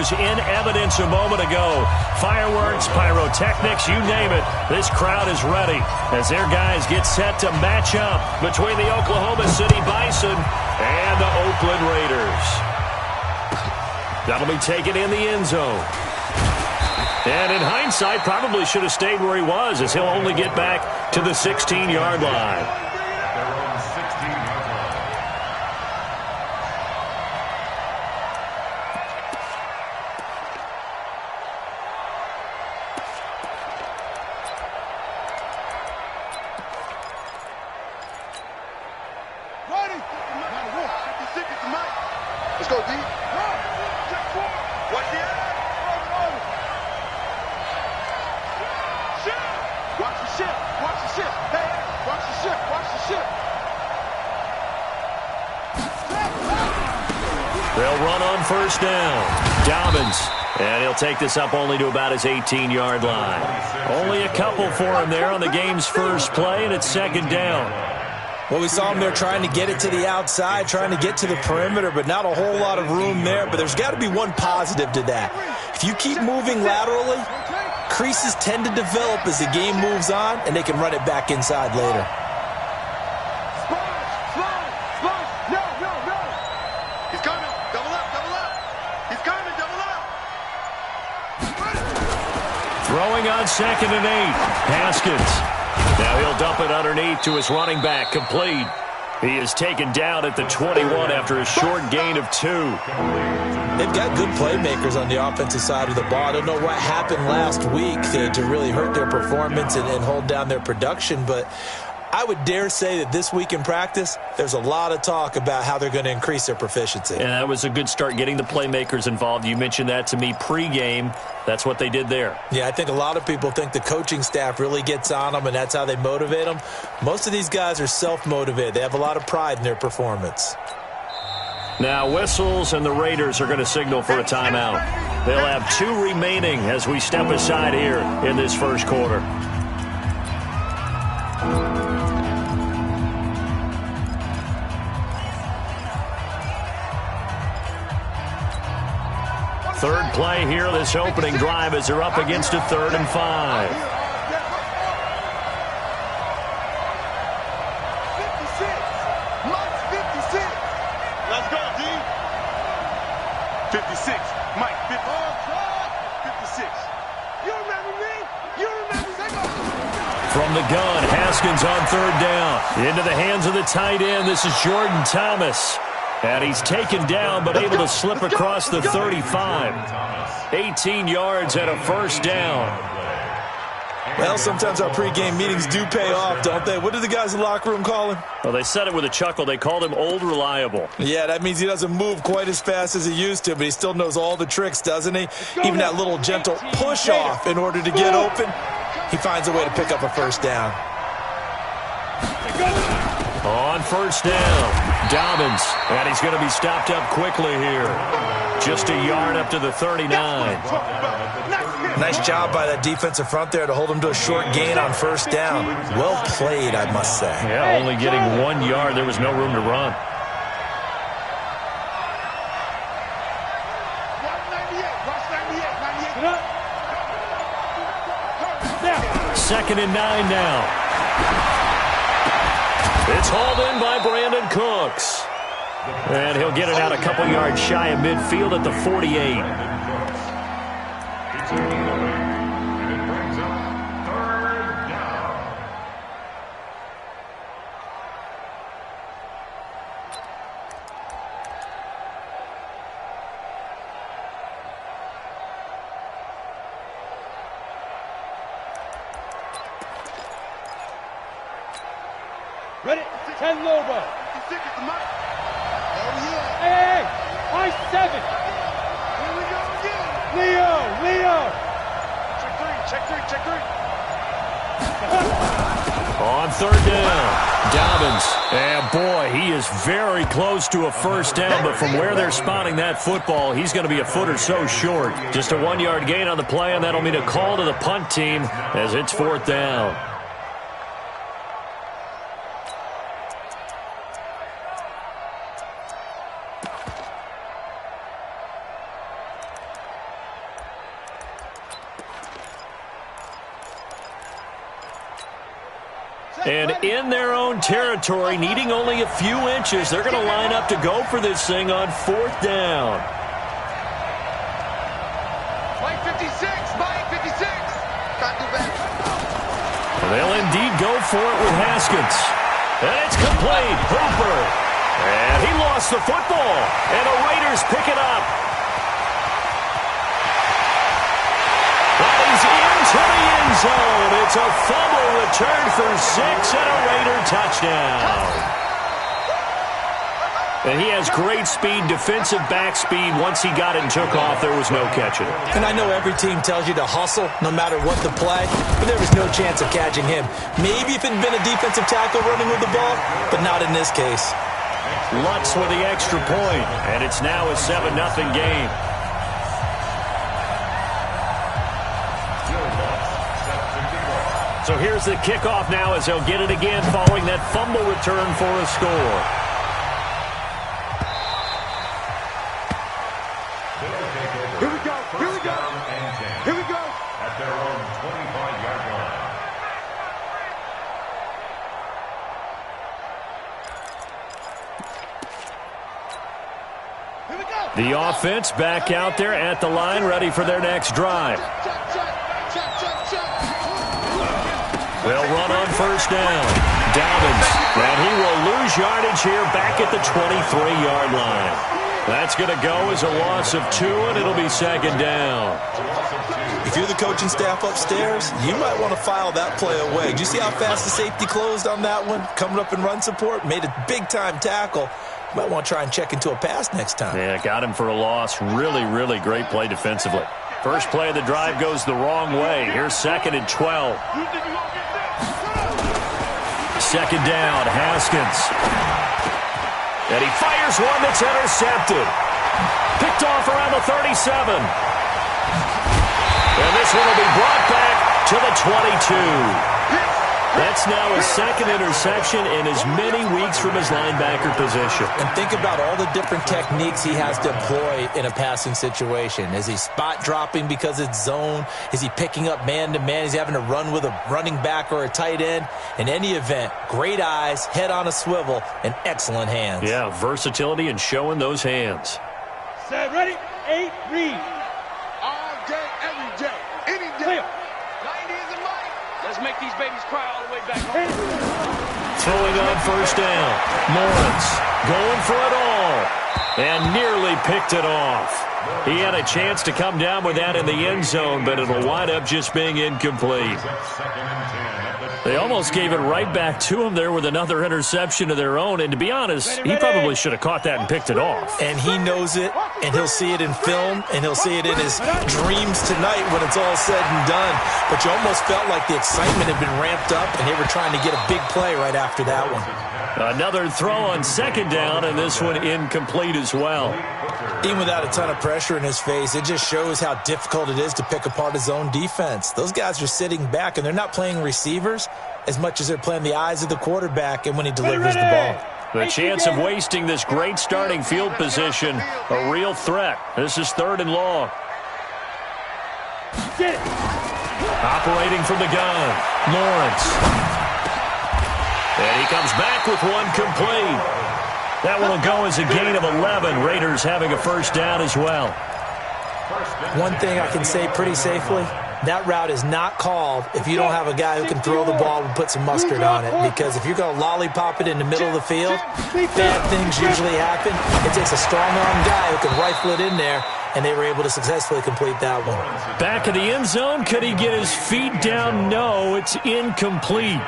was in evidence a moment ago. Fireworks, pyrotechnics, you name it. This crowd is ready as their guys get set to match up between the Oklahoma City Bison and the Oakland Raiders. That'll be taken in the end zone. And in hindsight, probably should have stayed where he was, as he'll only get back to the 16-yard line. Let's go, D. Watch the end. Watch the ship. Watch the ship. Hey, watch the ship. Watch the ship. They'll run on first down. Dobbins. And he'll take this up only to about his 18-yard line. Only a couple for him there on the game's first play, and it's second down. Well, we saw him there trying to get it to the outside, trying to get to the perimeter, but not a whole lot of room there. But there's got to be one positive to that. If you keep moving laterally, creases tend to develop as the game moves on, and they can run it back inside later. No. He's coming. Double up. He's coming. Double up. Throwing on 2nd and 8. Haskins. Now he'll dump it underneath to his running back, complete. He is taken down at the 21 after a short gain of 2. They've got good playmakers on the offensive side of the ball. I don't know what happened last week to really hurt their performance and hold down their production, but I would dare say that this week in practice, there's a lot of talk about how they're going to increase their proficiency. And that was a good start, getting the playmakers involved. You mentioned that to me pregame. That's what they did there. Yeah, I think a lot of people think the coaching staff really gets on them, and that's how they motivate them. Most of these guys are self-motivated. They have a lot of pride in their performance. Now whistles, and the Raiders are going to signal for a timeout. They'll have 2 remaining as we step aside here in this first quarter. Third play here, this opening drive, as they're up against a 3rd and 5. 56. Mike's 56. Let's go, D. 56. Mike, 56. You remember me? You remember me? From the gun, Haskins on 3rd down. Into the hands of the tight end. This is Jordan Thomas. And he's taken down, but able to slip across the 35. 18 yards and a first down. Well, sometimes our pregame meetings do pay off, don't they? What do the guys in the locker room call him? Well, they said it with a chuckle. They called him Old Reliable. Yeah, that means he doesn't move quite as fast as he used to, but he still knows all the tricks, doesn't he? Even that little gentle push-off in order to get open, he finds a way to pick up a first down. On first down, Dobbins, and he's going to be stopped up quickly here. Just a yard up to the 39. Nice job by that defensive front there to hold him to a short gain on first down. Well played, I must say. Yeah, only getting 1 yard. There was no room to run. Second and 9 now. It's hauled in by Brandon Cooks. And he'll get it out a couple yards shy of midfield at the 48. Ready? 10 Lobo. 56 is the mic. Oh, yeah. Hey, I 7. Here we go again. Leo. Check three. On 3rd down, Dobbins. And boy, he is very close to a first down, but from where they're spotting that football, he's going to be a foot or so short. Just a 1 yard gain on the play, and that'll mean a call to the punt team as it's 4th down. And in their own territory, needing only a few inches, they're going to line up to go for this thing on 4th down. Mike 56, Mike 56. Can't do better. They'll indeed go for it with Haskins. And it's complete. Hooper. And he lost the football. And the Raiders pick it up. That is into the end zone. It's a fumble return for 6 and a Raider touchdown. And he has great speed, defensive back speed. Once he got it and took off, there was no catching it. And I know every team tells you to hustle no matter what the play, but there was no chance of catching him. Maybe if it had been a defensive tackle running with the ball, but not in this case. Lutz with the extra point, and it's now a 7-0 game. So here's the kickoff now as they'll get it again following that fumble return for a score. Here we go. Here we go. Here we go. At their own 25-yard line. Here we go. The offense back out there at the line, ready for their next drive. They'll run on 1st down. Dobbins, and he will lose yardage here back at the 23-yard line. That's going to go as a loss of 2, and it'll be 2nd down. If you're the coaching staff upstairs, you might want to file that play away. Did you see how fast the safety closed on that one? Coming up in run support, made a big-time tackle. You might want to try and check into a pass next time. Yeah, got him for a loss. Really, really great play defensively. First play of the drive goes the wrong way. Here's 2nd and 12. 2nd down, Haskins. And he fires one that's intercepted. Picked off around the 37. And this one will be brought back to the 22. That's now his 2nd interception in as many weeks from his linebacker position. And think about all the different techniques he has to employ in a passing situation. Is he spot dropping because it's zone? Is he picking up man-to-man? Is he having to run with a running back or a tight end? In any event, great eyes, head on a swivel, and excellent hands. Yeah, versatility and showing those hands. Set, ready, 8, read. All day, every day, any day. Clear. 90 is a mic. Let's make these babies cry all the way back home. Throwing on 1st down. Lawrence going for it all. And nearly picked it off. He had a chance to come down with that in the end zone, but it'll wind up just being incomplete. They almost gave it right back to him there with another interception of their own. And to be honest, he probably should have caught that and picked it off. And he knows it, and he'll see it in film, and he'll see it in his dreams tonight when it's all said and done. But you almost felt like the excitement had been ramped up, and they were trying to get a big play right after that one. Another throw on 2nd down, and this one incomplete as well. Even without a ton of pressure in his face, it just shows how difficult it is to pick apart his own defense. Those guys are sitting back, and they're not playing receivers as much as they're playing the eyes of the quarterback and when he delivers the ball. The chance of wasting this great starting field position, a real threat. This is 3rd and long. Operating from the gun, Lawrence. And he comes back with one complete. That one will go as a gain of 11. Raiders having a 1st down as well. One thing I can say pretty safely, that route is not called if you don't have a guy who can throw the ball and put some mustard on it. Because if you're going to lollipop it in the middle of the field, bad things usually happen. It takes a strong-arm guy who can rifle it in there, and they were able to successfully complete that one. Back of the end zone, could he get his feet down? No, it's incomplete.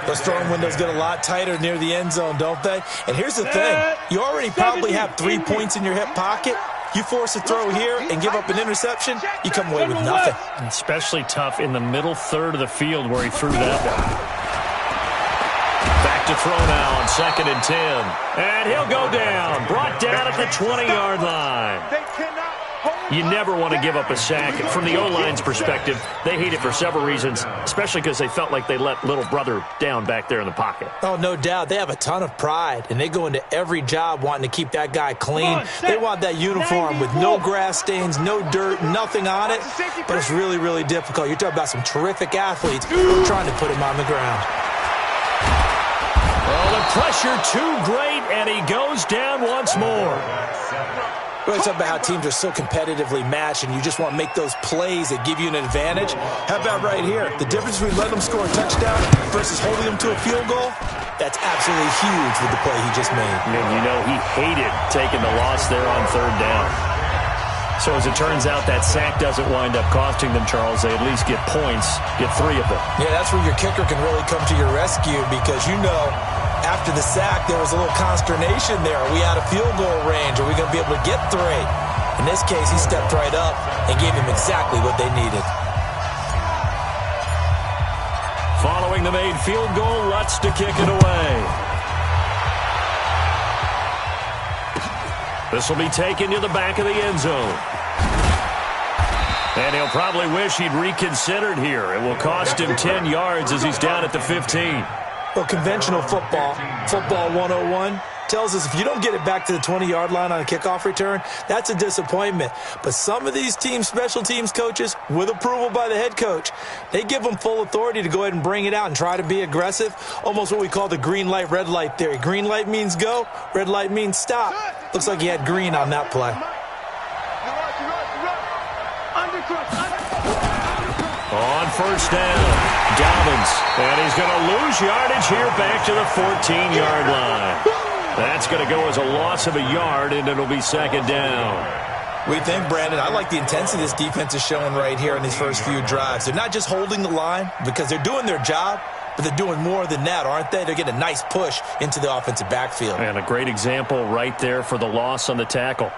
Those throwing windows get a lot tighter near the end zone, don't they? And here's the thing. You already probably have 3 points in your hip pocket. You force a throw here and give up an interception, you come away with nothing. Especially tough in the middle 3rd of the field where he threw that one. Back to throw now on 2nd and 10. And he'll go down. Brought down at the 20-yard line. They cannot hold. You never want to give up a sack. From the O-line's perspective, they hate it for several reasons, especially because they felt like they let little brother down back there in the pocket. Oh, no doubt. They have a ton of pride, and they go into every job wanting to keep that guy clean. They want that uniform with no grass stains, no dirt, nothing on it. But it's really, really difficult. You're talking about some terrific athletes trying to put him on the ground. The pressure too great, and he goes down once more. We're talking about how teams are so competitively matched, and you just want to make those plays that give you an advantage. How about right here? The difference between letting them score a touchdown versus holding them to a field goal, that's absolutely huge with the play he just made. And you know he hated taking the loss there on third down. So as it turns out, that sack doesn't wind up costing them, Charles. They at least get points, get 3 of them. Yeah, that's where your kicker can really come to your rescue because you know after the sack there was a little consternation there. Are we out of field goal range? Are we going to be able to get 3? In this case, he stepped right up and gave them exactly what they needed. Following the made field goal, Lutz to kick it away. This will be taken to the back of the end zone. And he'll probably wish he'd reconsidered here. It will cost him 10 yards as he's down at the 15. Well, conventional football 101, tells us if you don't get it back to the 20-yard line on a kickoff return, that's a disappointment. But some of these team special teams coaches, with approval by the head coach, they give them full authority to go ahead and bring it out and try to be aggressive, almost what we call the green light, red light theory. Green light means go, red light means stop. Looks like he had green on that play. On first down, Dobbins, and he's going to lose yardage here back to the 14-yard line. That's going to go as a loss of a yard, and it'll be second down. We think, Brandon, I like the intensity this defense is showing right here in these first few drives. They're not just holding the line because they're doing their job, but they're doing more than that, aren't they? They're getting a nice push into the offensive backfield. And a great example right there for the loss on the tackle.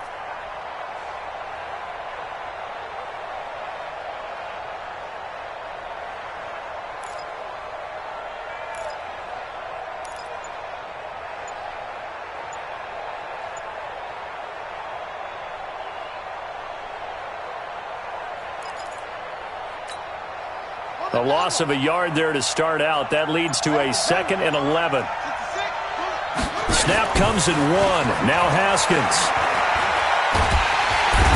A loss of a yard there to start out. That leads to a 2nd and 11. Snap comes in 1. Now Haskins.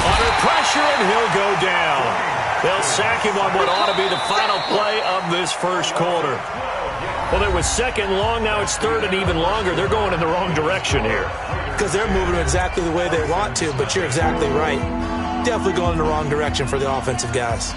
Under pressure, and he'll go down. They'll sack him on what ought to be the final play of this first quarter. Well, it was 2nd long. Now it's 3rd and even longer. They're going in the wrong direction here. Because they're moving exactly the way they want to, but you're exactly right. Definitely going in the wrong direction for the offensive guys.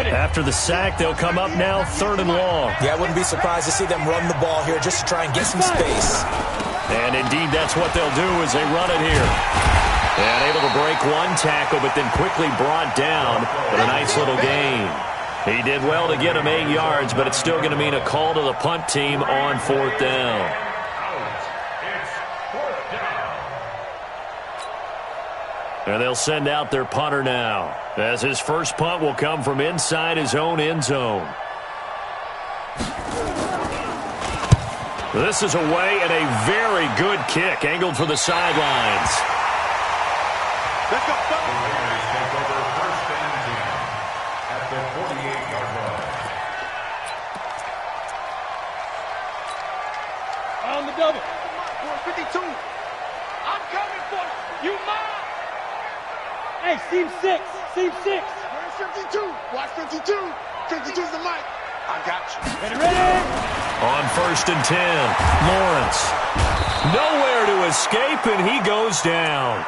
After the sack, they'll come up now 3rd and long. Yeah, I wouldn't be surprised to see them run the ball here just to try and get some space. And indeed, that's what they'll do as they run it here. And able to break one tackle, but then quickly brought down with a nice little gain. He did well to get him 8 yards, but it's still going to mean a call to the punt team on 4th down. And they'll send out their punter now, as his first punt will come from inside his own end zone. This is away and a very good kick, angled for the sidelines. Let's go. The Raiders take over 1st and 10 at the 48-yard line. On the double. 52. I'm coming for you. You mine. Hey, seam 6. Seam 6. Where's 52? Watch 52. 52's the mic. I got you. Ready? On 1st and 10, Lawrence. Nowhere to escape, and he goes down.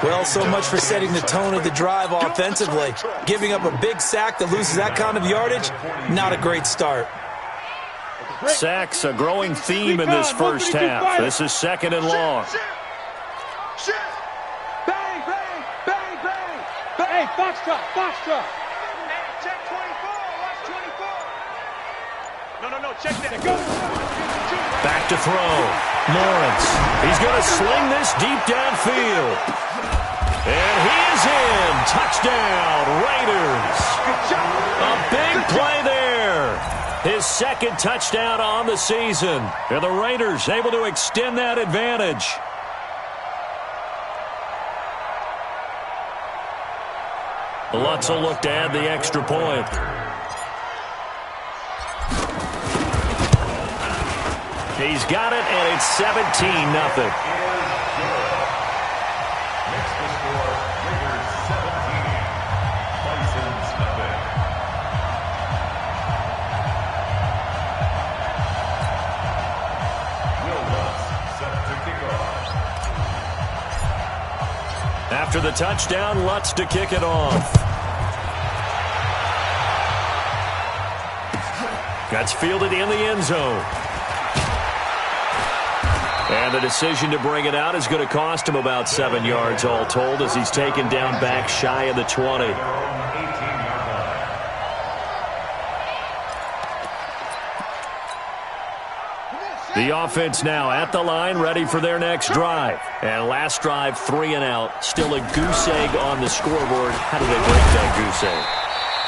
Well, so much for setting the tone of the drive offensively. Giving up a big sack that loses that kind of yardage, not a great start. Sacks, a growing theme in this first half. This is 2nd and long. Shit. Bang, bang, bang, bang. Hey, Foxtrot, Foxtrot. Check 24. Watch 24. No, check that. Go. Back to throw. Lawrence. He's going to sling this deep downfield. And he is in. Touchdown, Raiders. A big play there. His 2nd touchdown on the season. And the Raiders able to extend that advantage. Lutz will look to add the extra point. He's got it, and it's 17-0. Makes the score Raiders 17, Bisons nothing. Will Lutz set to kick off. After the touchdown, Lutz to kick it off. That's fielded in the end zone. And the decision to bring it out is going to cost him about 7 yards all told as he's taken down back shy of the 20. The offense now at the line, ready for their next drive. And last drive, 3 and out. Still a goose egg on the scoreboard. How do they break that goose egg?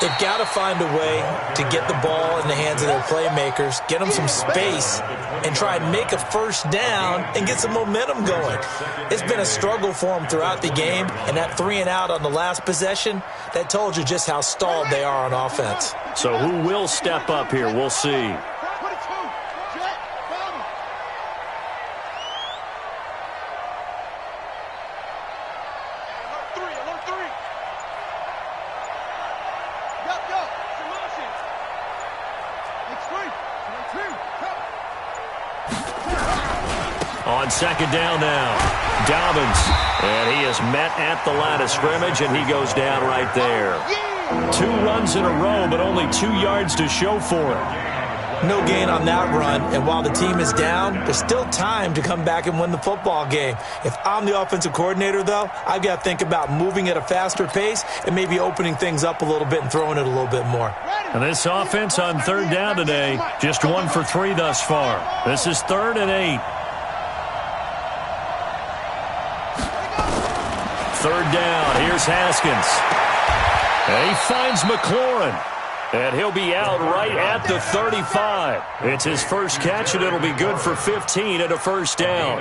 They've got to find a way to get the ball in the hands of their playmakers, get them some space, and try and make a first down and get some momentum going. It's been a struggle for them throughout the game, and that 3 and out on the last possession, that told you just how stalled they are on offense. So who will step up here? We'll see. On second down now, Dobbins, and he is met at the line of scrimmage, and he goes down right there. 2 runs in a row, but only 2 yards to show for it. No gain on that run, and while the team is down, there's still time to come back and win the football game. If I'm the offensive coordinator, though, I've got to think about moving at a faster pace and maybe opening things up a little bit and throwing it a little bit more. And this offense on third down today, just 1 for 3 thus far. This is 3rd and 8. Third down, here's Haskins. And he finds McLaurin. And he'll be out right at the 35. It's his first catch, and it'll be good for 15 and a first down.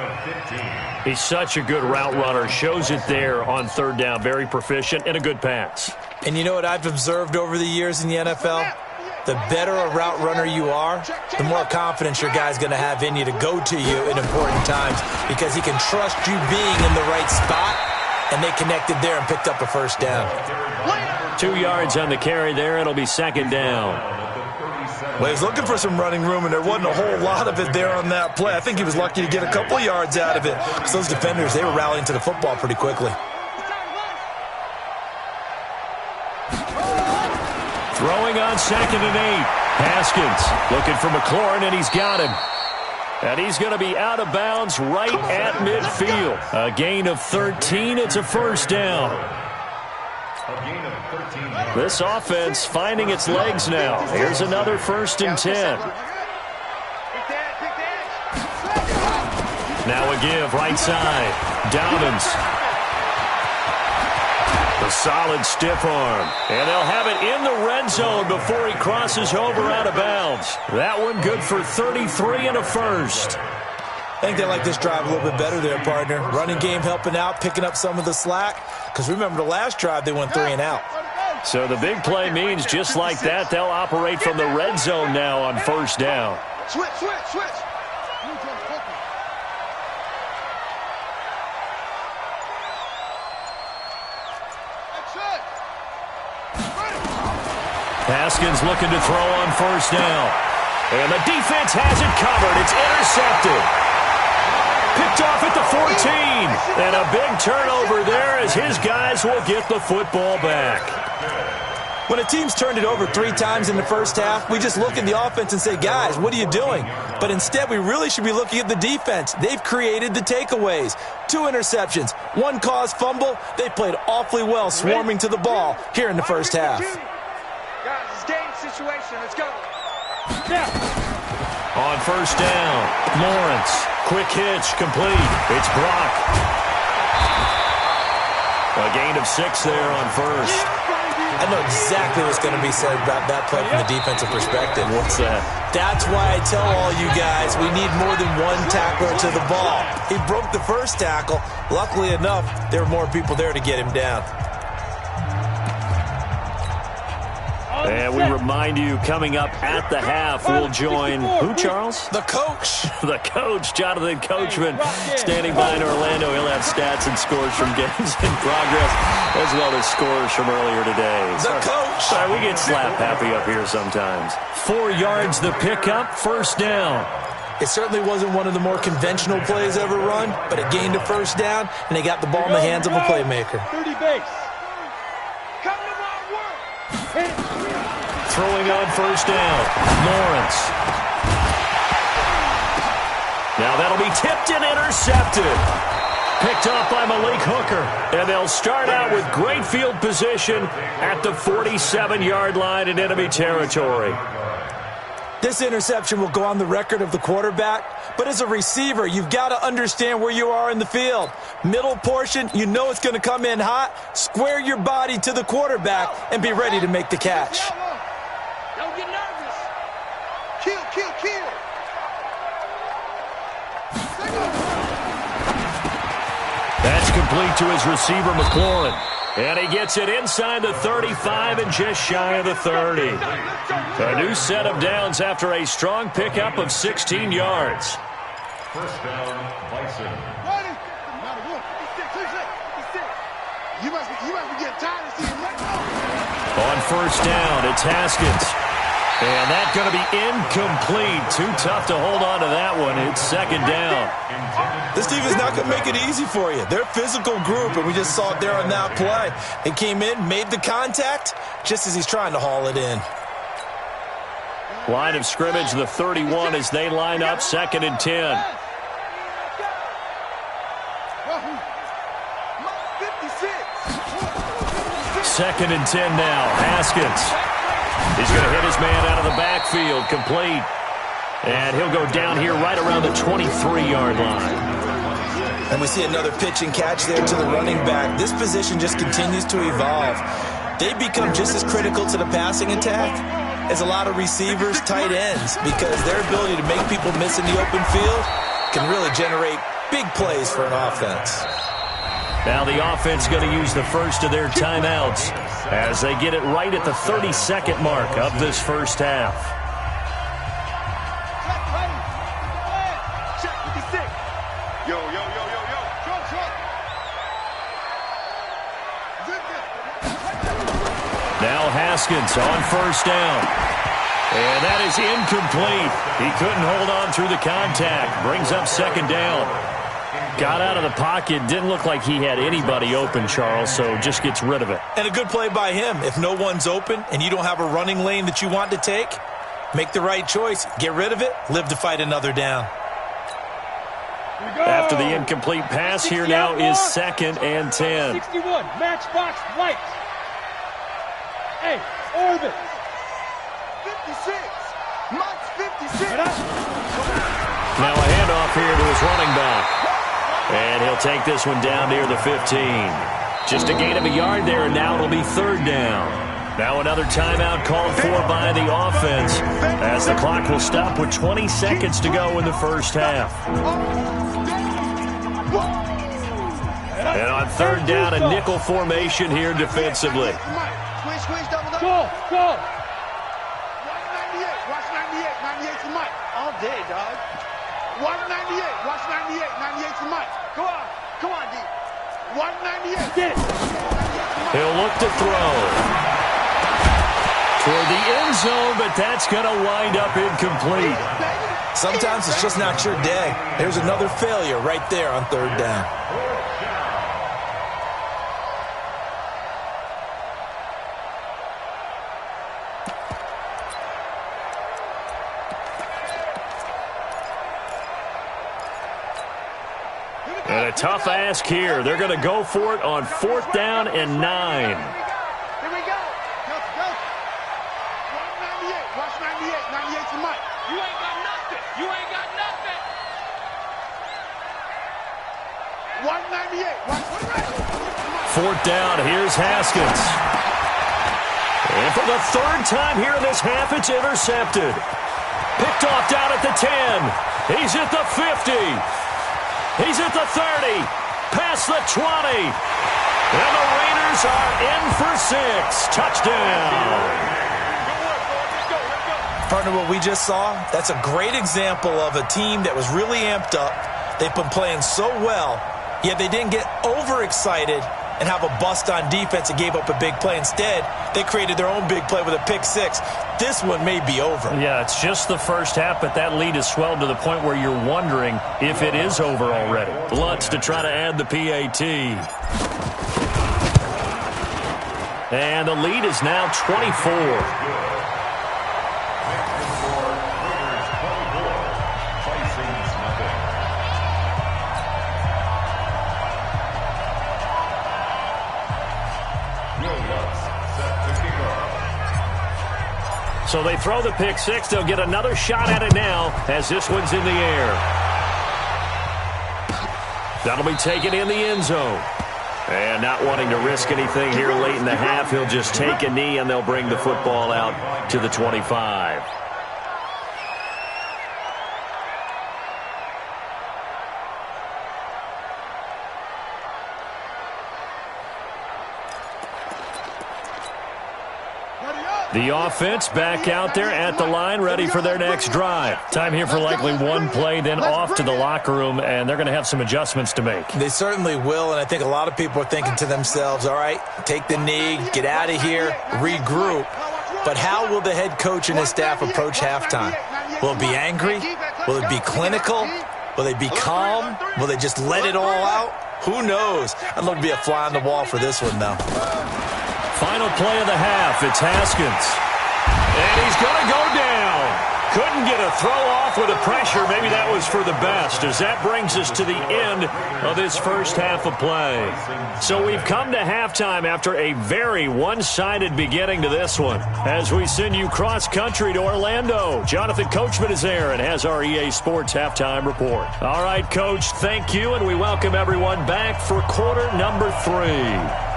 He's such a good route runner. Shows it there on third down. Very proficient and a good pass. And you know what I've observed over the years in the NFL? The better a route runner you are, the more confidence your guy's going to have in you to go to you in important times because he can trust you being in the right spot. And they connected there and picked up a first down. 2 yards on the carry there. It'll be second down. Well, he was looking for some running room, and there wasn't a whole lot of it there on that play. I think he was lucky to get a couple yards out of it. Because those defenders, they were rallying to the football pretty quickly. Throwing on 2nd and 8. Haskins looking for McLaurin, and he's got him. And he's going to be out of bounds right at midfield. A gain of 13. It's a first down. This offense finding its legs now. Here's another 1st and 10. Now a give right side. Dobbins. A solid stiff arm. And they'll have it in the red zone before he crosses over out of bounds. That one good for 33 and a first. I think they like this drive a little bit better there, partner. Running game helping out, picking up some of the slack. Because remember, the last drive, they went 3 and out. So the big play means just like that, they'll operate from the red zone now on first down. Switch. Haskins looking to throw on first down. And the defense has it covered. It's intercepted. Picked off at the 14. And a big turnover there as his guys will get the football back. When a team's turned it over 3 times in the first half, we just look at the offense and say, guys, what are you doing? But instead, we really should be looking at the defense. They've created the takeaways. 2 interceptions, 1 caused fumble. They played awfully well swarming to the ball here in the first half. Guys, it's game situation. Let's go. On first down, Lawrence. Quick hitch, complete. It's Brock. A gain of 6 there on first. I know exactly what's going to be said about that play from the defensive perspective. What's that? That's why I tell all you guys we need more than 1 tackler to the ball. He broke the first tackle. Luckily enough, there were more people there to get him down. And And we remind you, coming up at the half, we'll join who, Charles? The coach. The coach, Jonathan Coachman, standing by in Orlando. He'll have stats and scores from games in progress, as well as scores from earlier today. The coach. Sorry, we get slap happy up here sometimes. 4 yards the pickup, first down. It certainly wasn't one of the more conventional plays ever run, but it gained a first down, and they got the ball in the hands of a playmaker. 30 base. Throwing on first down, Lawrence. Now that'll be tipped and intercepted. Picked off by Malik Hooker. And they'll start out with great field position at the 47-yard line in enemy territory. This interception will go on the record of the quarterback, but as a receiver, you've got to understand where you are in the field. Middle portion, you know it's going to come in hot. Square your body to the quarterback and be ready to make the catch. Don't get nervous. Kill, kill, kill. That's complete to his receiver, McLaurin. And he gets it inside the 35 and just shy of the 30. A new set of downs after a strong pickup of 16 yards. First down, Bison. Ready? Not a wolf. 56. You must be getting tired of seeing that. On first down, it's Haskins. And that's going to be incomplete. Too tough to hold on to that one. It's second down. This team is not going to make it easy for you. They're a physical group, and we just saw it there on that play. They came in, made the contact, just as he's trying to haul it in. Line of scrimmage, the 31, as they line up, second and 10. 56. Second and 10 now. Haskins. He's going to hit his man out of the backfield, complete. And he'll go down here right around the 23-yard line. And we see another pitch and catch there to the running back. This position just continues to evolve. They become just as critical to the passing attack as a lot of receivers, tight ends, because their ability to make people miss in the open field can really generate big plays for an offense. Now the offense going to use the first of their timeouts as they get it right at the 32nd mark of this first half. Check 56. Yo. Now Haskins on first down. And that is incomplete. He couldn't hold on through the contact. Brings up second down. Got out of the pocket. Didn't look like he had anybody open, Charles, so just gets rid of it. And a good play by him. If no one's open and you don't have a running lane that you want to take, make the right choice. Get rid of it. Live to fight another down. After the incomplete pass, here now is second and 10. 61, matchbox right. Hey, orbit. 56. Mike's 56. Now a handoff here to his running back. And he'll take this one down near the 15. Just a gain of a yard there, and now it'll be third down. Now another timeout called for by the offense as the clock will stop with 20 seconds to go in the first half. And on third down, a nickel formation here defensively. Squish, double up. Go. Watch 98. Watch 98. 98 to Mike. All day, dog. Watch 98. Watch 98. 98 to Mike. Come on, D. Watch 98. Get it. He'll look to throw toward the end zone, but that's going to wind up incomplete. Sometimes it's just not your day. There's another failure right there on third down. And a tough ask here. They're going to go for it on fourth down and 9. Here we go. Go. Watch 98. Watch 98. 98 to Mike. You ain't got nothing. Watch 98. Watch Fourth down. Here's Haskins. And for the third time here in this half, it's intercepted. Picked off down at the 10. He's at the 50. He's at the 30, past the 20, and the Raiders are in for 6. Touchdown. Partner, what we just saw, that's a great example of a team that was really amped up. They've been playing so well, yet they didn't get overexcited and have a bust on defense and gave up a big play. Instead, they created their own big play with a pick six. This one may be over. Yeah, it's just the first half, but that lead has swelled to the point where you're wondering if it is over already. Lutz to try to add the PAT. And the lead is now 24. So they throw the pick six. They'll get another shot at it now as this one's in the air. That'll be taken in the end zone. And not wanting to risk anything here late in the half, he'll just take a knee and they'll bring the football out to the 25. The offense back out there at the line, ready for their next drive. Time here for likely one play, then off to the locker room, and they're going to have some adjustments to make. They certainly will, and I think a lot of people are thinking to themselves, all right, take the knee, get out of here, regroup. But how will the head coach and his staff approach halftime? Will it be angry? Will it be clinical? Will they be calm? Will they just let it all out? Who knows? I'd love to be a fly on the wall for this one, though. Final play of the half, it's Haskins. And he's going to go down. Couldn't get a throw off with the pressure. Maybe that was for the best, as that brings us to the end of this first half of play. So we've come to halftime after a very one-sided beginning to this one. As we send you cross-country to Orlando, Jonathan Coachman is there and has our EA Sports halftime report. All right, Coach, thank you, and we welcome everyone back for quarter number 3.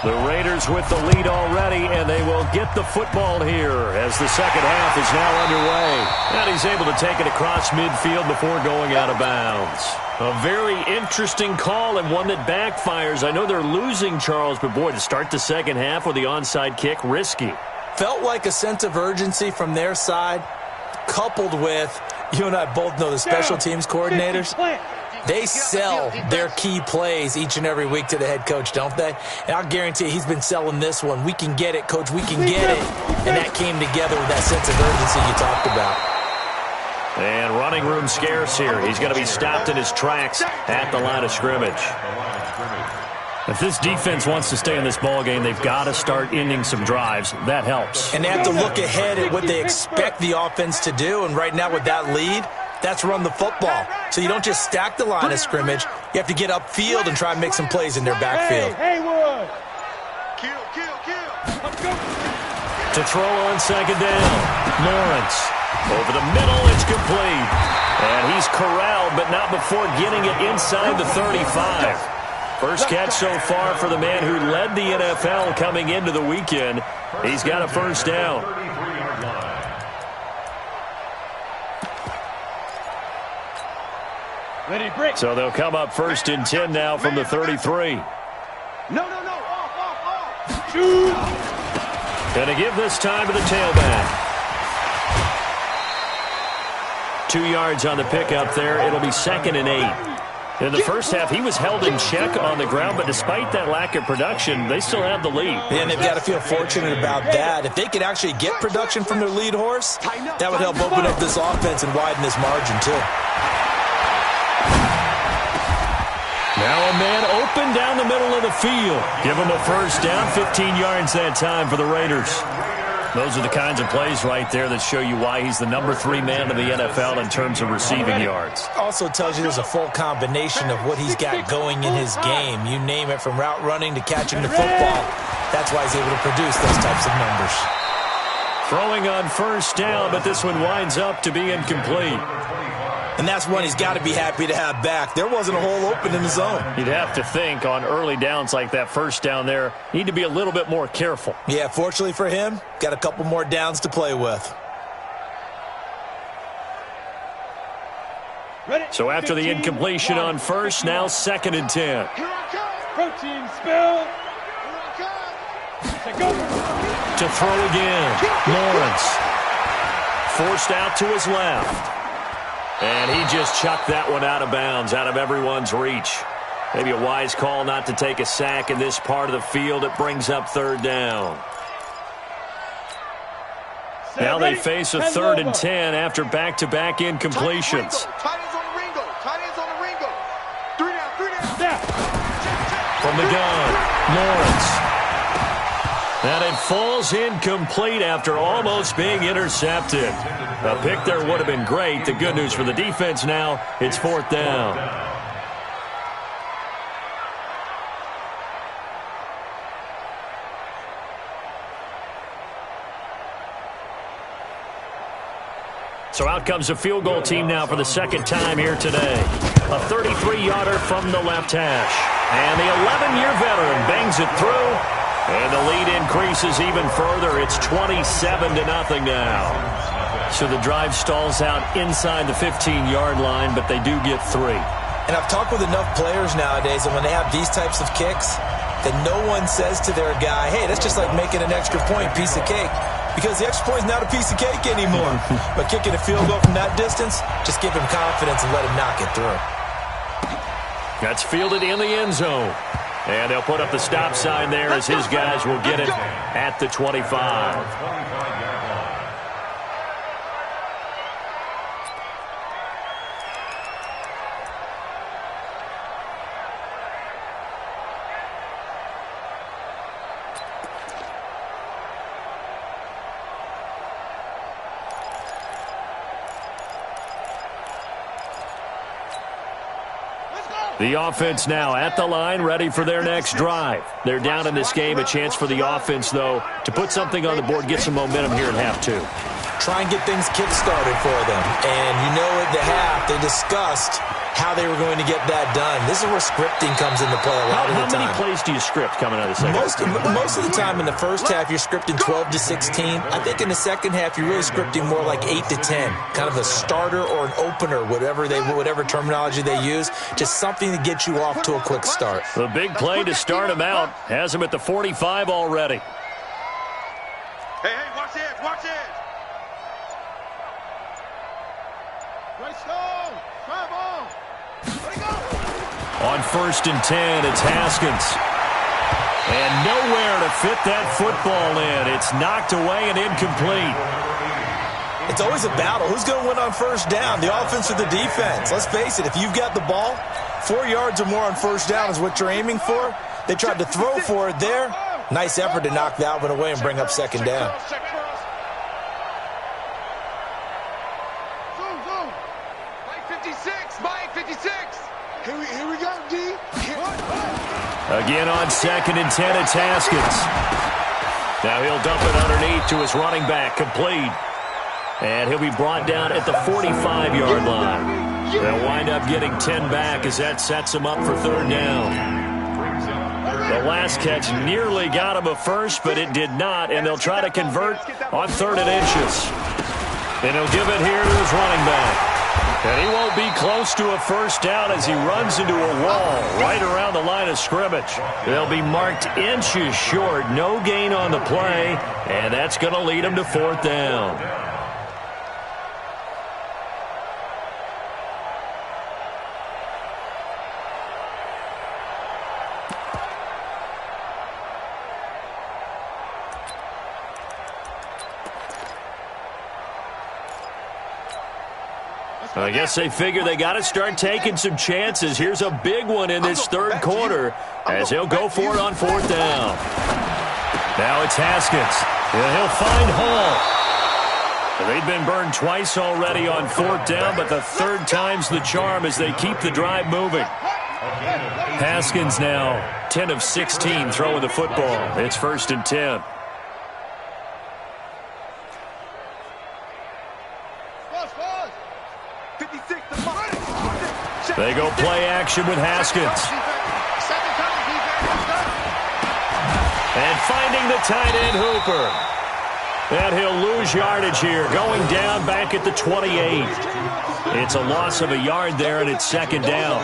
The Raiders with the lead already, and they will get the football here as the second half is now underway. And he's able to take it across midfield before going out of bounds. A very interesting call and one that backfires. I know they're losing, Charles, but boy, to start the second half with the onside kick, risky. Felt like a sense of urgency from their side, coupled with, you and I both know the special teams coordinators. They sell their key plays each and every week to the head coach, don't they? And I'll guarantee you he's been selling this one. We can get it, Coach. We can get it. And that came together with that sense of urgency you talked about. And running room scarce here. He's going to be stopped in his tracks at the line of scrimmage. If this defense wants to stay in this ballgame, they've got to start ending some drives. That helps. And they have to look ahead at what they expect the offense to do. And right now with that lead, that's run the football. So you don't just stack the line of scrimmage. You have to get upfield and try and make some plays in their backfield. Haywood. To throw on second down. Lawrence. Over the middle, it's complete. And he's corralled, but not before getting it inside the 35. First catch so far for the man who led the NFL coming into the weekend. He's got a first down. So they'll come up first and 10 now from the 33. No. Off. Shoot. Gonna give this time to the tailback. 2 yards on the pickup there. It'll be 2nd and 8. In the first half, he was held in check on the ground, but despite that lack of production, they still have the lead. And they've got to feel fortunate about that. If they could actually get production from their lead horse, that would help open up this offense and widen this margin too. Now a man open down the middle of the field. Give him a first down, 15 yards that time for the Raiders. Those are the kinds of plays right there that show you why he's the number 3 man in the NFL in terms of receiving yards. Also tells you there's a full combination of what he's got going in his game. You name it, from route running to catching the football. That's why he's able to produce those types of numbers. Throwing on first down, but this one winds up to be incomplete. And that's one he's got to be happy to have back. There wasn't a hole open in the zone. You'd have to think on early downs like that first down there, need to be a little bit more careful. Yeah, fortunately for him, got a couple more downs to play with. So after the incompletion on first, now 2nd and 10. Protein spill. To throw again, Lawrence. forced out to his left. And he just chucked that one out of bounds, out of everyone's reach. Maybe a wise call not to take a sack in this part of the field. It brings up third down. Now they face a 3rd and 10 after back-to-back incompletions. From the gun, Lawrence. And it falls incomplete after almost being intercepted. A pick there would have been great. The good news for the defense now, it's 4th down. So out comes a field goal team now for the 2nd time here today. A 33-yarder from the left hash. And the 11-year veteran bangs it through. And the lead increases even further. It's 27-0 now. So the drive stalls out inside the 15-yard line, but they do get 3. And I've talked with enough players nowadays that when they have these types of kicks, that no one says to their guy, hey, that's just like making an extra point, piece of cake. Because the extra point is not a piece of cake anymore. But kicking a field goal from that distance, just give him confidence and let him knock it through. That's fielded in the end zone. And they'll put up the stop sign there as his guys will get it at the 25. The offense now at the line, ready for their next drive. They're down in this game. A chance for the offense, though, to put something on the board, get some momentum here in half 2. Try and get things kick-started for them. And you know at the half, they discussed how they were going to get that done. This is where scripting comes into play a lot of the time. How many plays do you script coming out of the second half? Most of the time in the first half, you're scripting 12 to 16. I think in the second half, you're really scripting more like 8 to 10. Kind of a starter or an opener, whatever terminology they use. Just something to get you off to a quick start. The big play to start him out has him at the 45 already. Hey, watch this, watch this. On 1st and 10, it's Haskins. And nowhere to fit that football in. It's knocked away and incomplete. It's always a battle. Who's going to win on 1st down, the offense or the defense? Let's face it, if you've got the ball, 4 yards or more on 1st down is what you're aiming for. They tried to throw for it there. Nice effort to knock that one away and bring up 2nd down. Here we go, D. Again on 2nd and 10, it's Haskins. Now he'll dump it underneath to his running back, complete. And he'll be brought down at the 45-yard line. They'll wind up getting 10 back as that sets him up for 3rd down. The last catch nearly got him a first, but it did not, and they'll try to convert on 3rd and inches. And he'll give it here to his running back. And he won't be close to a 1st down as he runs into a wall right around the line of scrimmage. They'll be marked inches short, no gain on the play, and that's going to lead him to 4th down. I guess they figure they got to start taking some chances. Here's a big one in this 3rd quarter as he'll go for it on 4th down. Now it's Haskins. And he'll find Hall. They've been burned twice already on 4th down, but the 3rd time's the charm as they keep the drive moving. Haskins now 10 of 16 throwing the football. It's 1st and 10. They go play action with Haskins. And finding the tight end Hooper. And he'll lose yardage here, going down back at the 28. It's a loss of a yard there, and it's second down.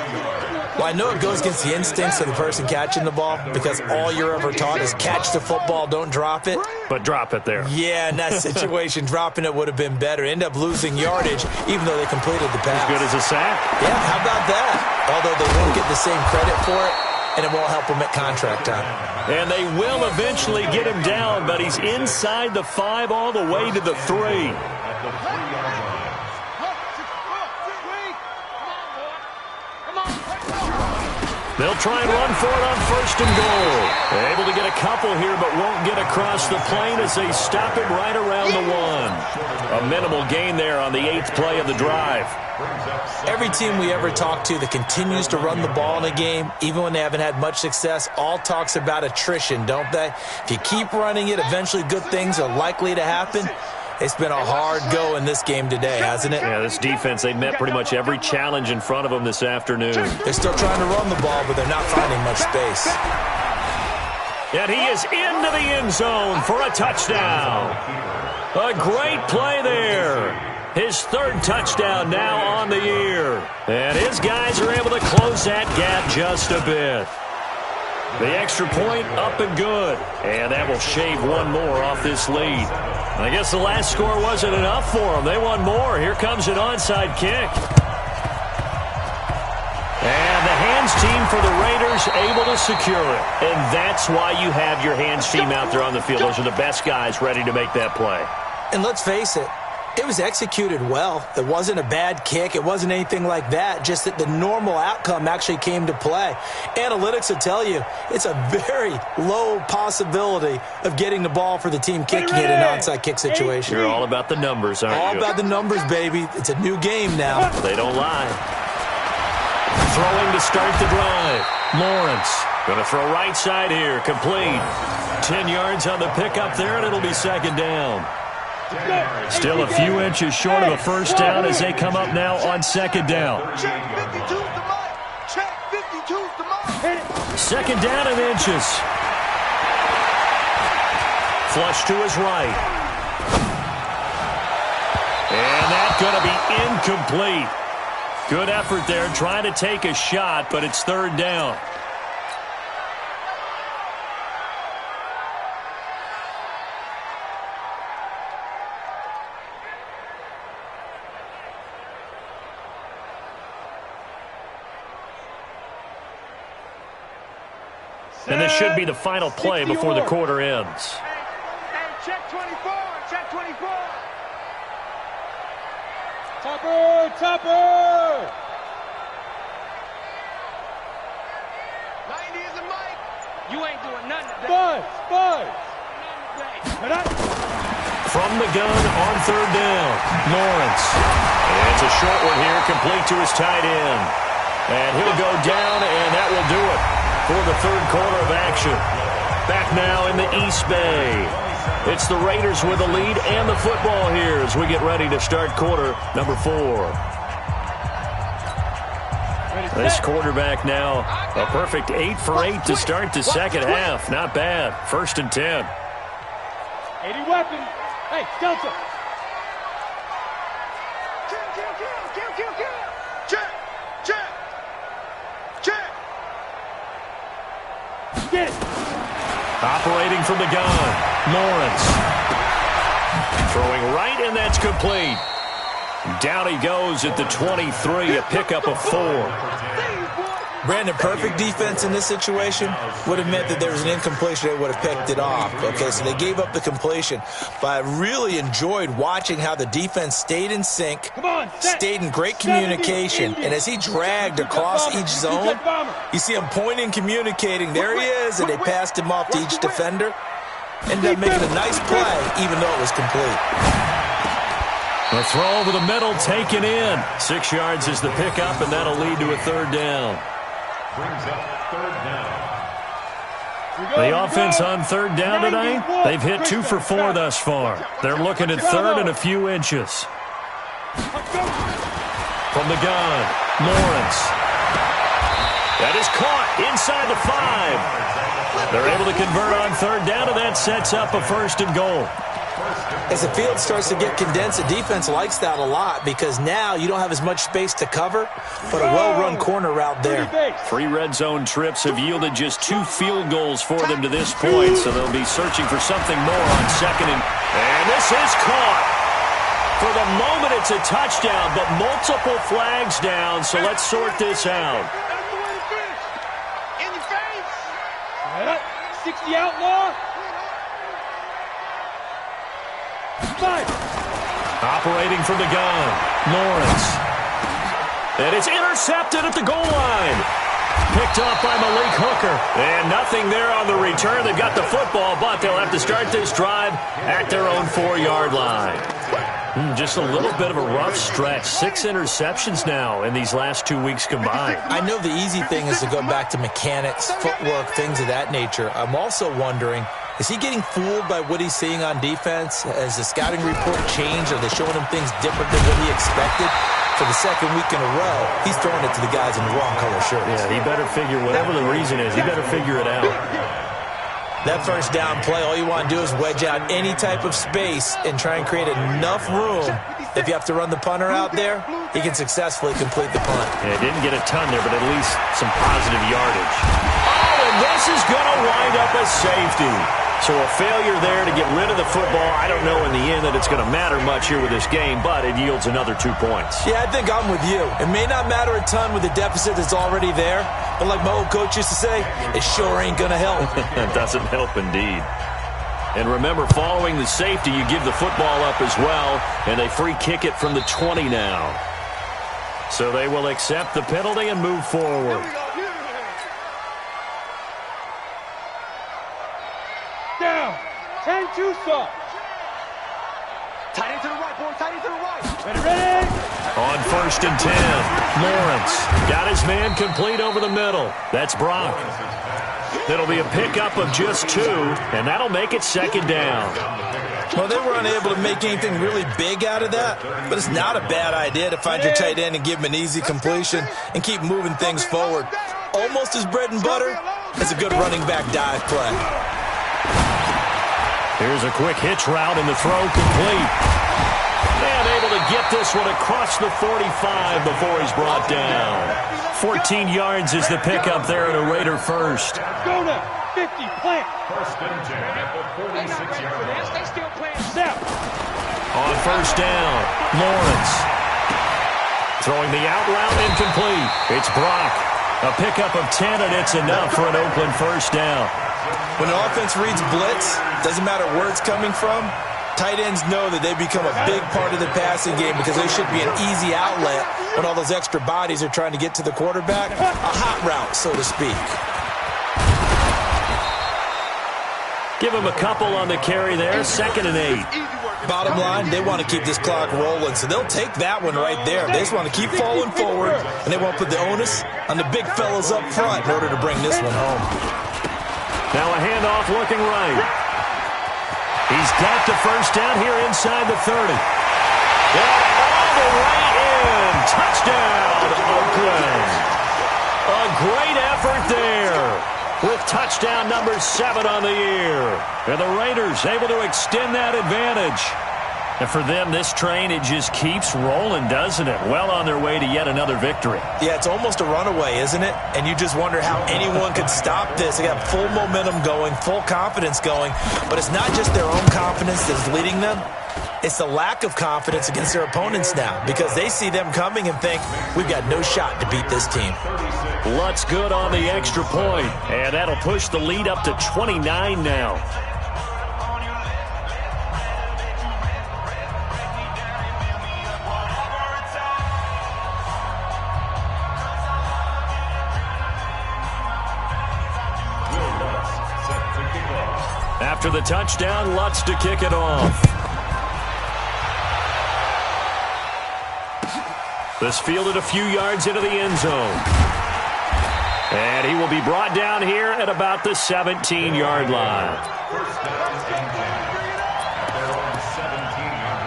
Well, I know it goes against the instincts of the person catching the ball because all you're ever taught is catch the football, don't drop it. But drop it there. Yeah, in that situation, dropping it would have been better. End up losing yardage, even though they completed the pass. As good as a sack. Yeah, how about that? Although they won't get the same credit for it, and it won't help them at contract time. And they will eventually get him down, but he's inside the 5 all the way to the 3. They'll try and run for it on first and goal. They're able to get a couple here, but won't get across the plane as they stop him right around the 1. A minimal gain there on the 8th play of the drive. Every team we ever talk to that continues to run the ball in a game, even when they haven't had much success, all talks about attrition, don't they? If you keep running it, eventually good things are likely to happen. It's been a hard go in this game today, hasn't it? Yeah, this defense, they met pretty much every challenge in front of them this afternoon. They're still trying to run the ball, but they're not finding much space. And he is into the end zone for a touchdown. A great play there. His 3rd touchdown now on the year. And his guys are able to close that gap just a bit. The extra point up and good. And that will shave one more off this lead. I guess the last score wasn't enough for them. They want more. Here comes an onside kick. And the hands team for the Raiders able to secure it. And that's why you have your hands team out there on the field. Those are the best guys ready to make that play. And let's face it, it was executed well. It wasn't a bad kick. It wasn't anything like that. Just that the normal outcome actually came to play. Analytics will tell you it's a very low possibility of getting the ball for the team kicking it in an onside kick situation. You're all about the numbers, aren't you? All about the numbers, baby. It's a new game now. They don't lie. Throwing to start the drive. Lawrence going to throw right side here. Complete. 10 yards on the pickup there, and it'll be second down. Still a few inches short of a first down as they come up now on second down. Second down and inches. Flush to his right. And that's going to be incomplete. Good effort there trying to take a shot, but it's third down. And this should be the final play before the quarter ends. Hey, check 24, check 24. Topper! 90 is a mic. You ain't doing nothing today. Buzz! From the gun on third down, Lawrence. And it's a short one here, complete to his tight end. And he'll go down, and that will do it for the third quarter of action. Back now in the East Bay. It's the Raiders with the lead and the football here as we get ready to start quarter number 4. This quarterback now, a perfect 8 for 8 to start the second half. Not bad. First and 10. 80 weapon. Hey, Delta. Kill. Check. Get it. Operating from the gun, Lawrence. Throwing right, and that's complete. Down he goes at the 23, a pickup of 4. Brandon, perfect defense in this situation would have meant that there was an incompletion. They would have picked it off. Okay, so they gave up the completion. But I really enjoyed watching how the defense stayed in sync, stayed in great communication. And as he dragged across each zone, you see him pointing, communicating. There he is, and they passed him off to each defender. Ended up making a nice play, even though it was complete. A throw over the middle, taken in. 6 yards is the pickup, and that'll lead to a third down. Brings up third down. The offense on third down tonight, they've hit 2 for 4 thus far. They're looking at third and a few inches. From the gun, Lawrence. That is caught inside the 5. They're able to convert on third down, and that sets up a first and goal. As the field starts to get condensed, the defense likes that a lot because now you don't have as much space to cover, but a well-run corner route there. 3 red zone trips have yielded just 2 field goals for them to this point, so they'll be searching for something more on second. And this is caught. For the moment, it's a touchdown, but multiple flags down, so let's sort this out. In your face. 60 outlaw. 5. Operating from the gun, Lawrence. And it's intercepted at the goal line. Picked up by Malik Hooker. And nothing there on the return. They've got the football, but they'll have to start this drive at their own 4-yard line. Just a little bit of a rough stretch. 6 interceptions now in these last 2 weeks combined. I know the easy thing is to go back to mechanics, footwork, things of that nature. I'm also wondering, is he getting fooled by what he's seeing on defense? Has the scouting report changed? Are they showing him things different than what he expected? For the second week in a row, he's throwing it to the guys in the wrong color shirts. Yeah, he better figure, whatever the reason is, he better figure it out. That first down play, all you want to do is wedge out any type of space and try and create enough room. If you have to run the punter out there, he can successfully complete the punt. Yeah, didn't get a ton there, but at least some positive yardage. Oh, and this is going to wind up a safety. So a failure there to get rid of the football. I don't know in the end that it's going to matter much here with this game, but it yields another 2 points. Yeah, I think I'm with you. It may not matter a ton with the deficit that's already there, but like my old coach used to say, it sure ain't going to help. It doesn't help indeed. And remember, following the safety, you give the football up as well, and they free kick it from the 20 now. So they will accept the penalty and move forward. Down. 10-2 soft. Tight end to the right, boy. Tight end to the right. Ready? On 1st and 10, Lawrence got his man complete over the middle. That's Brock. It'll be a pickup of just 2, and that'll make it 2nd down. Well, they were unable to make anything really big out of that, but it's not a bad idea to find your tight end and give him an easy completion and keep moving things forward. Almost as bread and butter as a good running back dive play. Here's a quick hitch route, and the throw complete. And able to get this one across the 45 before he's brought down. 14 yards is the pickup there at a Raider first. Go now. 50. Plant. 1st and 10 at the 46-yard line. They still playing. Snap. On 1st down, Lawrence. Throwing the out route incomplete. It's Brock. A pickup of 10, and it's enough for an Oakland 1st down. When an offense reads blitz, doesn't matter where it's coming from, tight ends know that they become a big part of the passing game because they should be an easy outlet when all those extra bodies are trying to get to the quarterback. A hot route, so to speak. Give him a couple on the carry there. 2nd and 8. Bottom line, they want to keep this clock rolling, so they'll take that one right there. They just want to keep falling forward, and they won't put the onus on the big fellas up front in order to bring this one home. Now a handoff looking right. He's got the 1st down here inside the 30. And all the way in. Touchdown, Oakland. A great effort there with touchdown number 7 on the year. And the Raiders able to extend that advantage. And for them, this train, it just keeps rolling, doesn't it? Well on their way to yet another victory. Yeah, it's almost a runaway, isn't it? And you just wonder how anyone could stop this. They got full momentum going, full confidence going. But it's not just their own confidence that's leading them. It's the lack of confidence against their opponents now because they see them coming and think, we've got no shot to beat this team. Lutz good on the extra point, and that'll push the lead up to 29 now. After the touchdown, Lutz to kick it off. This fielded a few yards into the end zone. And he will be brought down here at about the 17-yard line. 1st down and 10 at their own 17-yard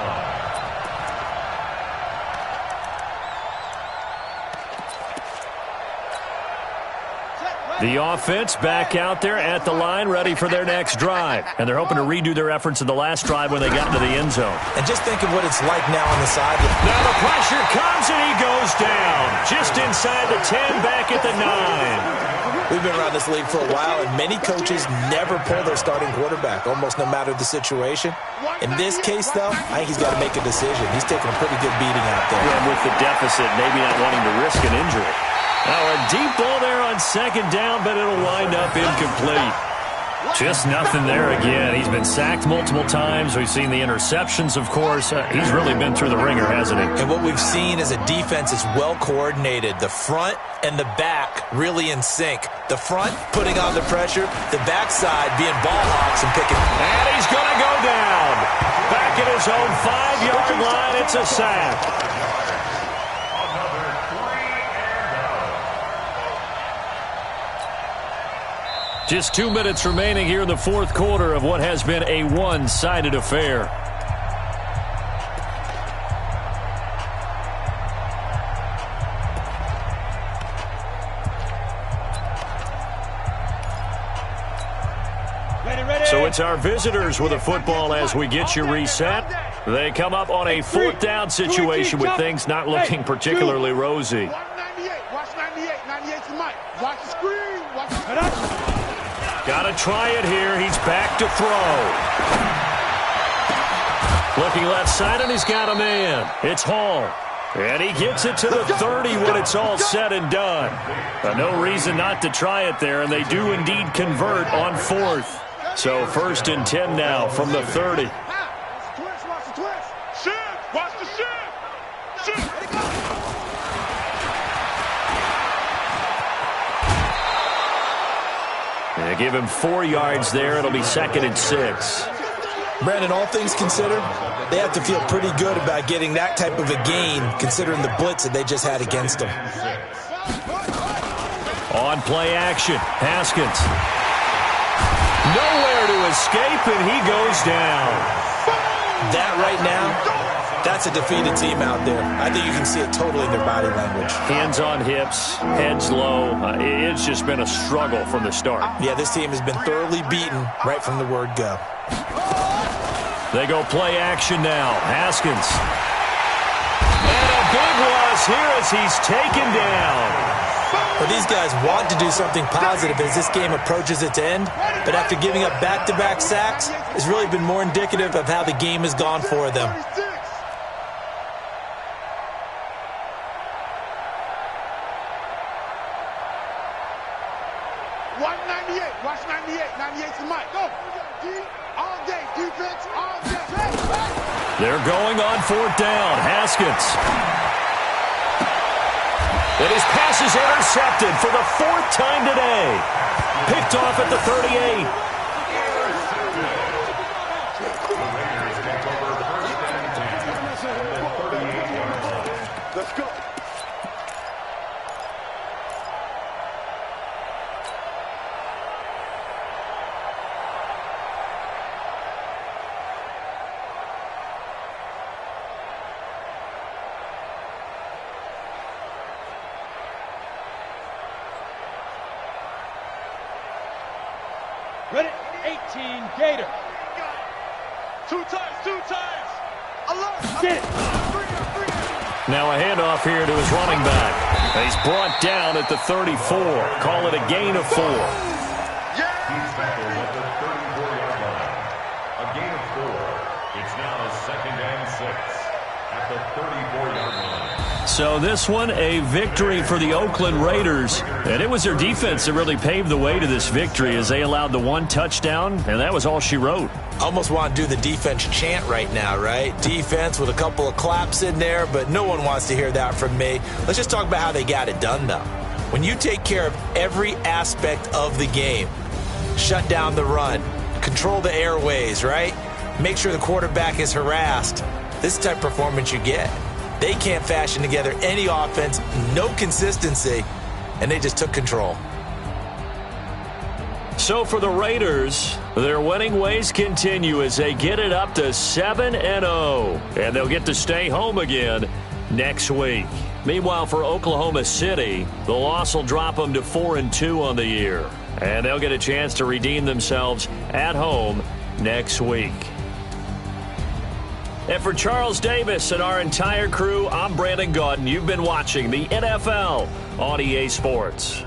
line. The offense back out there at the line, ready for their next drive. And they're hoping to redo their efforts in the last drive when they got into the end zone. And just think of what it's like now on the sideline. Now the pressure comes and he goes down. Just inside the 10, back at the 9. We've been around this league for a while, and many coaches never pull their starting quarterback, almost no matter the situation. In this case, though, I think he's got to make a decision. He's taking a pretty good beating out there. And with the deficit, maybe not wanting to risk an injury. Now a deep ball there on second down, but it'll wind up incomplete. Just nothing there again. He's been sacked multiple times. We've seen the interceptions, of course. He's really been through the ringer, hasn't he? And what we've seen is a defense is well coordinated. The front and the back really in sync. The front putting on the pressure, the backside being ball hawks and picking. And he's going to go down. Back at his own 5-yard line, it's a sack. Just 2 minutes remaining here in the fourth quarter of what has been a one-sided affair. So it's our visitors with a football as we get you reset. They come up on a fourth down situation with things not looking particularly rosy. 198, watch 98, 98 to Mike. Watch the screen, watch the Got to try it here. He's back to throw. Looking left side, and he's got a man. It's Hall. And he gets it to the 30 when it's all said and done. No reason not to try it there, and they do indeed convert on fourth. So 1st and 10 now from the 30. twist, watch the twist. Shift, watch the shift. Shift. They give him 4 yards there. It'll be 2nd and 6. Brandon, all things considered, they have to feel pretty good about getting that type of a gain considering the blitz that they just had against them. On play action, Haskins. Nowhere to escape, and he goes down. That right now, that's a defeated team out there. I think you can see it totally in their body language. Hands on hips, heads low. It's just been a struggle from the start. Yeah, this team has been thoroughly beaten right from the word go. They go play action now. Haskins. And a big loss here as he's taken down. But these guys want to do something positive as this game approaches its end. But after giving up back-to-back sacks, it's really been more indicative of how the game has gone for them. 198, watch 98, 98 to Mike. Go. All day, defense, all day. They're going on 4th down. Haskins. And his pass is intercepted for the 4th time today. Picked off at the 38. Let's go. Ready? 18, Gator. Two times. Alert. Get it. Now a handoff here to his running back. He's brought down at the 34. Call it a gain of 4. He's tackled at the 34-yard line. A gain of 4. It's now 2nd and 6 at the 34-yard line. So this one, a victory for the Oakland Raiders. And it was their defense that really paved the way to this victory as they allowed the 1 touchdown, and that was all she wrote. Almost want to do the defense chant right now, right? Defense with a couple of claps in there, but no one wants to hear that from me. Let's just talk about how they got it done, though. When you take care of every aspect of the game, shut down the run, control the airways, right? Make sure the quarterback is harassed. This is the type of performance you get. They can't fashion together any offense, no consistency, and they just took control. So for the Raiders, their winning ways continue as they get it up to 7-0. And they'll get to stay home again next week. Meanwhile, for Oklahoma City, the loss will drop them to 4-2 on the year. And they'll get a chance to redeem themselves at home next week. And for Charles Davis and our entire crew, I'm Brandon Gaudin. You've been watching the NFL on EA Sports.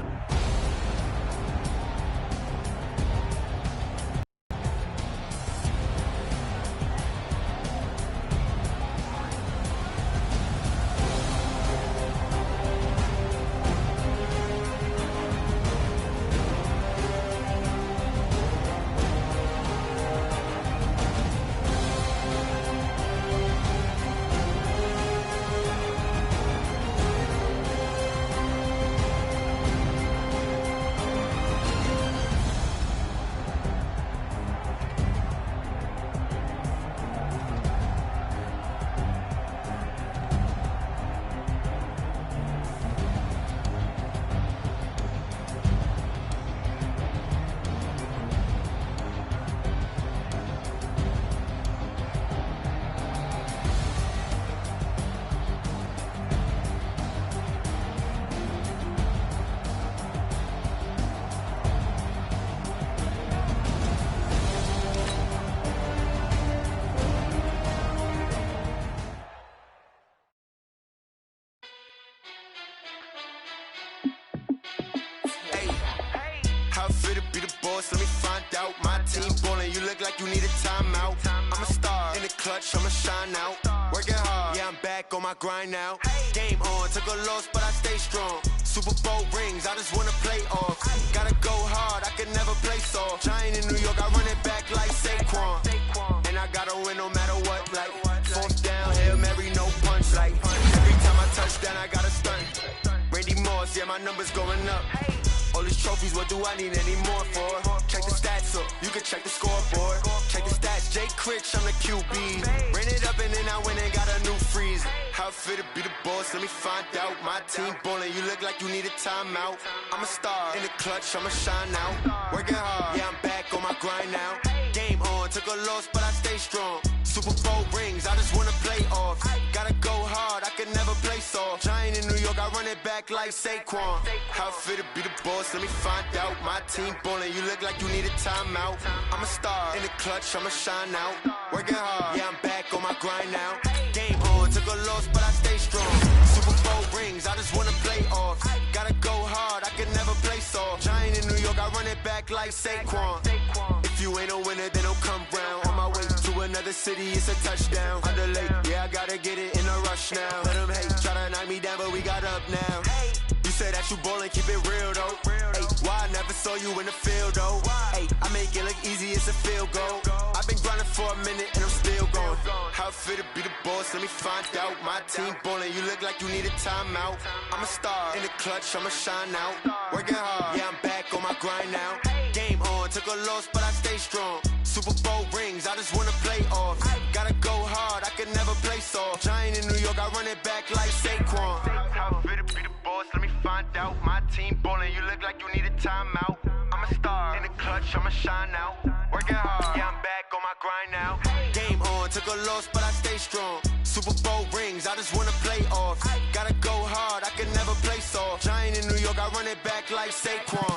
Let me find out. My team ballin', you look like you need a timeout. I'm a star in the clutch, I'ma shine out. Working hard, yeah, I'm back on my grind now. Game on, took a loss, but I stay strong. Super Bowl rings, I just wanna play off. Gotta go hard, I can never play soft. Giant in New York, I run it back like Saquon. And I gotta win no matter what, like fourth down, Hail Mary, no punch. Like every time I touch down, I gotta stunt. Randy Moss, yeah, my numbers going up. All these trophies, what do I need any more for? Check the stats up, you can check the scoreboard. Check the stats, JAYCya260's, I'm the QB. Ran it up and then I went and got a new freeze. How it feel to be the boss, let me find out. My team ballin', you look like you need a timeout. I'm a star in the clutch, I'ma shine out. Working hard, yeah, I'm back on my grind now. Game on, took a loss, but I stay strong. Super Bowl rings, I just wanna play off. Gotta go hard, I can never play soft. Giant in New York, I run it back like Saquon. How it feel to be the boss, let me find out. My team ballin', you look like you need a timeout. I'm a star in the clutch, I'ma shine out. Working hard, yeah, I'm back on my grind now. Game on, took a loss, but I stay strong. Super Bowl rings, I just wanna play off. Gotta go hard, I can never play soft. Giant in New York, I run it back like Saquon. If you ain't a winner, then don't come round. On my way to another city, it's a touchdown. Underlay, yeah, I gotta get it in a rush now. Let them hate, try to knock me down, but we got up now. You say that you ballin', keep it real though. Hey, why I never saw you in the field though? Hey, I make it look easy, it's a field goal. I've been grinding for a minute and I'm still going. How it feel to be the boss, let me find out. My team ballin', you look like you need a timeout. I'm a star in the clutch, I'ma shine out. Working hard, yeah, I'm back on my grind now. Game on, took a loss, but I stay strong. Super Bowl rings, I just wanna play off. Gotta go hard, I can never play soft. Giant in New York, I run it back like Saquon. How it feel to be the boss, let me find out. My team ballin', you look like you need a timeout. I'm a star in the clutch, I'ma shine out. Working hard, yeah, I'm back on my grind now. Game on, took a loss, but I stay strong. Super Bowl rings, I just wanna play off. Gotta go hard, I can never play soft. Giant in New York, I run it back like Saquon.